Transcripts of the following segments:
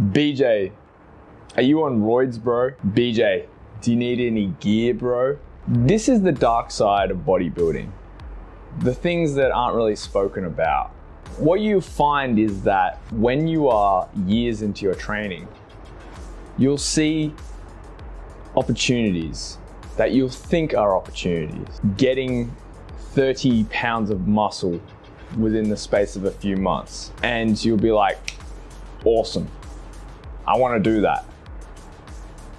BJ, are you on roids, bro? BJ, do you need any gear, bro? This is the dark side of bodybuilding. The things that aren't really spoken about. What you find is that when you are years into your training, you'll see opportunities that you'll think are opportunities. Getting 30 pounds of muscle within the space of a few months. And you'll be like, awesome, I want to do that.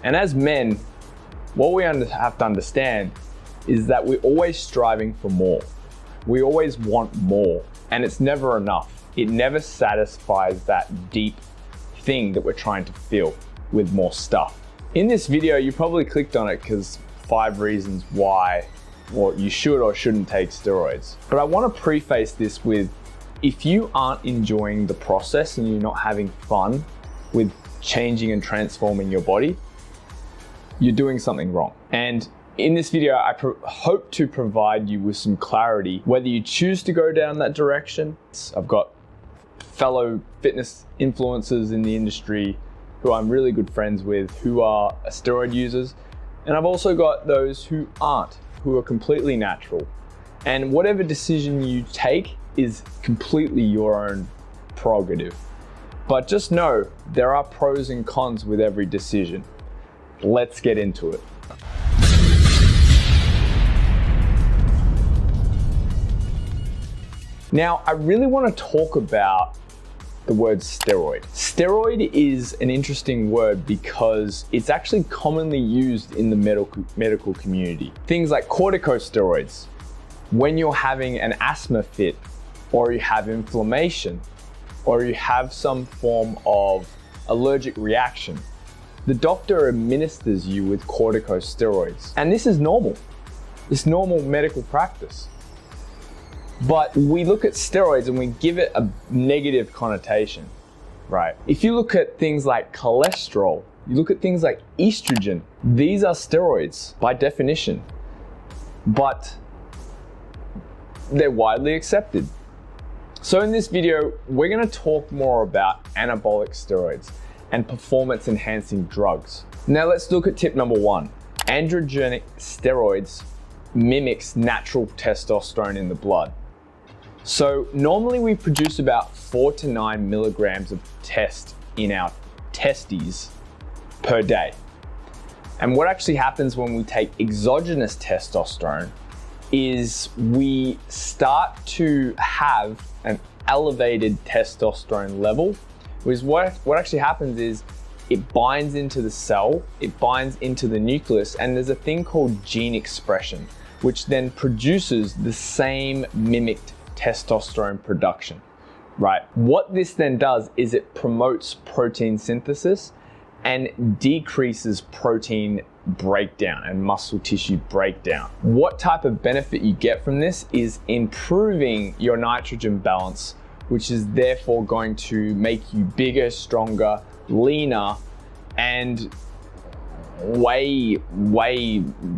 And as men, what we have to understand is that we're always striving for more. We always want more, and it's never enough. It never satisfies that deep thing that we're trying to fill with more stuff. In this video, you probably clicked on it because 5 reasons why you should or shouldn't take steroids. But I want to preface this with, if you aren't enjoying the process and you're not having fun with changing and transforming your body, you're doing something wrong. And in this video, I hope to provide you with some clarity, whether you choose to go down that direction. I've got fellow fitness influencers in the industry who I'm really good friends with who are steroid users. And I've also got those who aren't, who are completely natural. And whatever decision you take is completely your own prerogative. But just know there are pros and cons with every decision. Let's get into it. Now, I really want to talk about the word steroid. Steroid is an interesting word because it's actually commonly used in the medical community. Things like corticosteroids, when you're having an asthma fit, or you have inflammation, or you have some form of allergic reaction, the doctor administers you with corticosteroids. And this is normal. It's normal medical practice. But we look at steroids and we give it a negative connotation, right? If you look at things like cholesterol, you look at things like estrogen, these are steroids by definition, but they're widely accepted. So in this video, we're gonna talk more about anabolic steroids and performance enhancing drugs. Now let's look at tip number 1. Androgenic steroids mimics natural testosterone in the blood. So normally we produce about 4 to 9 milligrams of test in our testes per day. And what actually happens when we take exogenous testosterone is we start to have an elevated testosterone level, because what actually happens is it binds into the cell, it binds into the nucleus, and there's a thing called gene expression, which then produces the same mimicked testosterone production, right? What this then does is it promotes protein synthesis and decreases protein breakdown and muscle tissue breakdown. What type of benefit you get from this is improving your nitrogen balance, which is therefore going to make you bigger, stronger, leaner, and way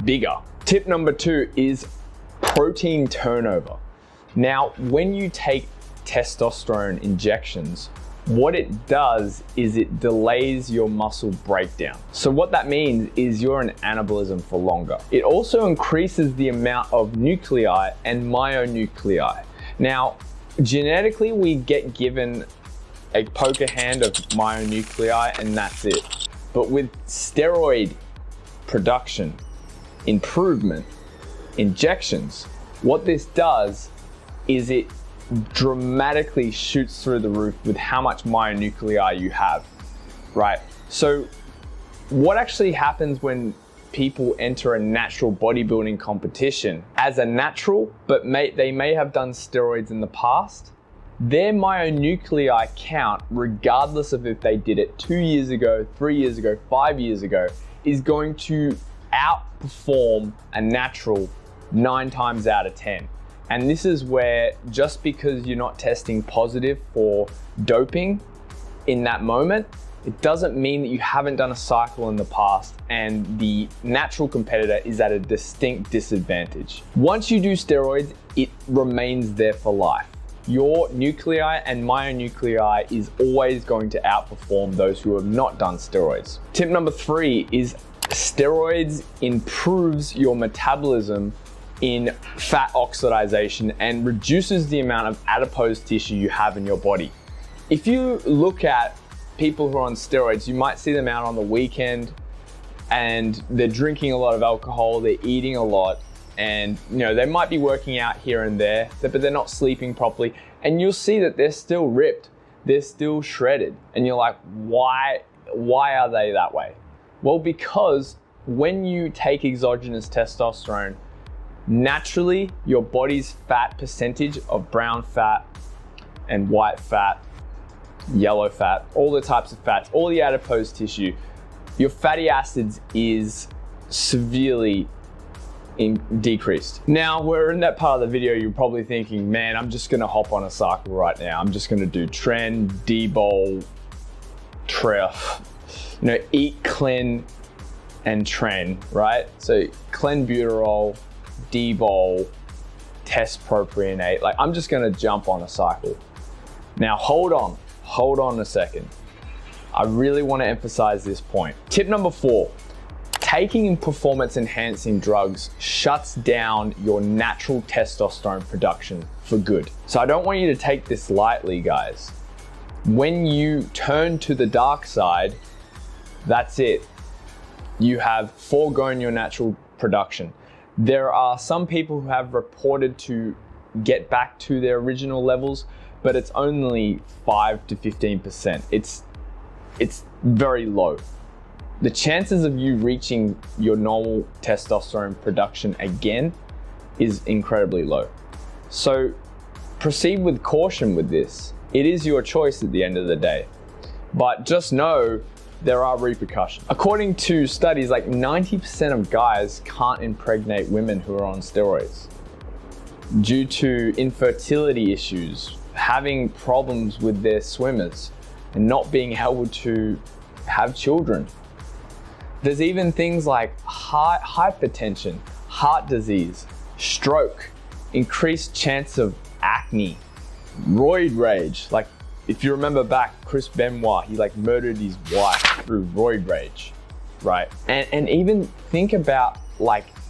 bigger. Tip number 2 is protein turnover. Now, when you take testosterone injections, what it does is it delays your muscle breakdown. So what that means is you're in anabolism for longer. It also increases the amount of nuclei and myonuclei. Now, genetically, we get given a poker hand of myonuclei and that's it. But with steroid production, improvement, injections, what this does is it dramatically shoots through the roof with how much myonuclei you have, right? So what actually happens when people enter a natural bodybuilding competition as a natural, but they may have done steroids in the past, their myonuclei count, regardless of if they did it 2 years ago, 3 years ago, 5 years ago, is going to outperform a natural 9 times out of 10. And this is where, just because you're not testing positive for doping in that moment, it doesn't mean that you haven't done a cycle in the past and the natural competitor is at a distinct disadvantage. Once you do steroids, it remains there for life. your nuclei and myonuclei is always going to outperform those who have not done steroids. Tip number 3 is steroids improves your metabolism in fat oxidation and reduces the amount of adipose tissue you have in your body. If you look at people who are on steroids, you might see them out on the weekend and they're drinking a lot of alcohol, they're eating a lot, and they might be working out here and there, but they're not sleeping properly, and you'll see that they're still ripped, they're still shredded, and you're like, why are they that way? Well, because when you take exogenous testosterone, naturally your body's fat percentage of brown fat and white fat, yellow fat, all the types of fats, all the adipose tissue, your fatty acids is severely decreased. Now we're in that part of the video, you're probably thinking, man, I'm just gonna hop on a cycle right now. I'm just gonna do trend, debol, tref, eat, clean, and tren, right? So clenbuterol, debol, test propionate. Like, I'm just gonna jump on a cycle. Now hold on a second. I really want to emphasize this point. Tip number 4, taking performance enhancing drugs shuts down your natural testosterone production for good. So I don't want you to take this lightly, guys. When you turn to the dark side, that's it. You have foregone your natural production. There are some people who have reported to get back to their original levels, but it's only 5 to 15%. It's very low. The chances of you reaching your normal testosterone production again is incredibly low. So proceed with caution with this. It is your choice at the end of the day, but just know there are repercussions. According to studies, like 90% of guys can't impregnate women who are on steroids due to infertility issues, having problems with their swimmers, and not being able to have children. There's even things like hypertension, heart disease, stroke, increased chance of acne, roid rage. Like, if you remember back, Chris Benoit, he murdered his wife through roid rage, right? And even think about,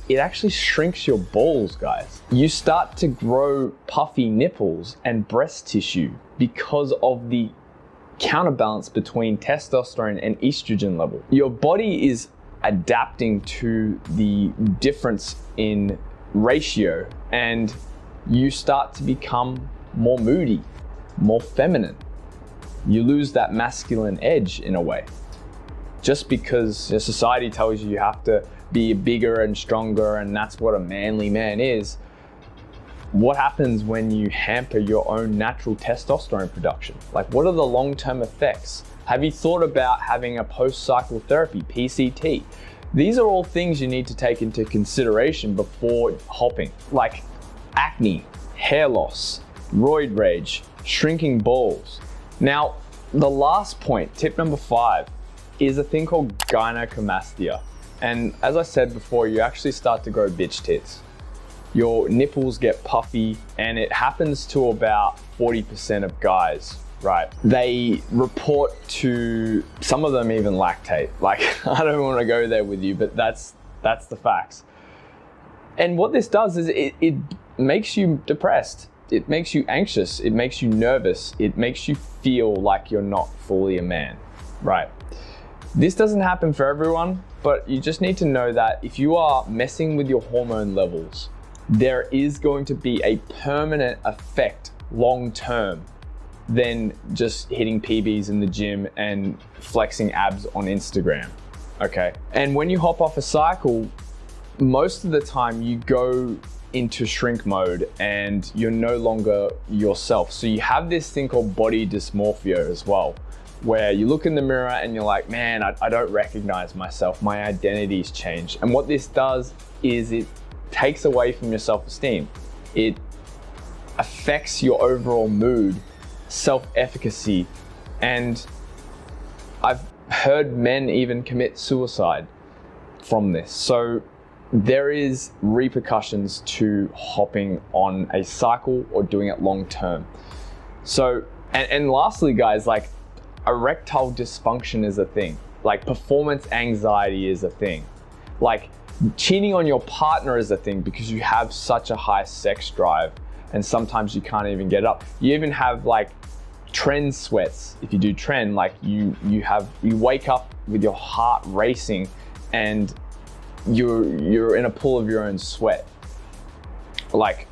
it actually shrinks your balls, guys. You start to grow puffy nipples and breast tissue because of the counterbalance between testosterone and estrogen level. Your body is adapting to the difference in ratio, and you start to become more moody, more feminine. You lose that masculine edge in a way, just because society tells you have to be bigger and stronger, and that's what a manly man is. What happens when you hamper your own natural testosterone production? What are the long-term effects? Have you thought about having a post-cycle therapy, PCT? These are all things you need to take into consideration before hopping, like acne, hair loss, roid rage, shrinking balls. Now, the last point, tip number 5, is a thing called gynecomastia. And as I said before, you actually start to grow bitch tits. Your nipples get puffy, and it happens to about 40% of guys, right? They report to, some of them even lactate. I don't want to go there with you, but that's the facts. And what this does is it makes you depressed. It makes you anxious. It makes you nervous. It makes you feel like you're not fully a man, right? This doesn't happen for everyone, but you just need to know that if you are messing with your hormone levels, there is going to be a permanent effect long-term than just hitting PBs in the gym and flexing abs on Instagram, okay? And when you hop off a cycle, most of the time you go into shrink mode and you're no longer yourself. So you have this thing called body dysmorphia as well, where you look in the mirror and you're like, man, I don't recognize myself. My identity's changed. And what this does is it takes away from your self-esteem. It affects your overall mood, self-efficacy, and I've heard men even commit suicide from this. So there is repercussions to hopping on a cycle or doing it long term. So, and lastly, guys, like erectile dysfunction is a thing. Like performance anxiety is a thing. Like cheating on your partner is a thing because you have such a high sex drive and sometimes you can't even get it up. You even have like trend sweats. If you do trend, like you wake up with your heart racing and you're in a pool of your own sweat. Like,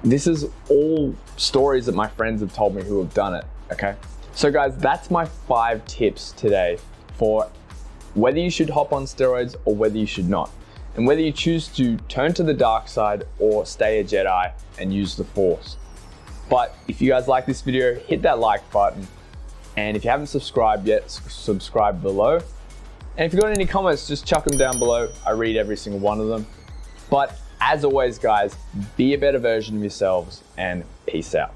this is all stories that my friends have told me who have done it, okay? So guys, that's my 5 tips today for whether you should hop on steroids or whether you should not, and whether you choose to turn to the dark side or stay a Jedi and use the Force. But if you guys like this video, hit that like button, and if you haven't subscribed yet, subscribe below. And if you've got any comments, just chuck them down below. I read every single one of them. But as always, guys, be a better version of yourselves, and peace out.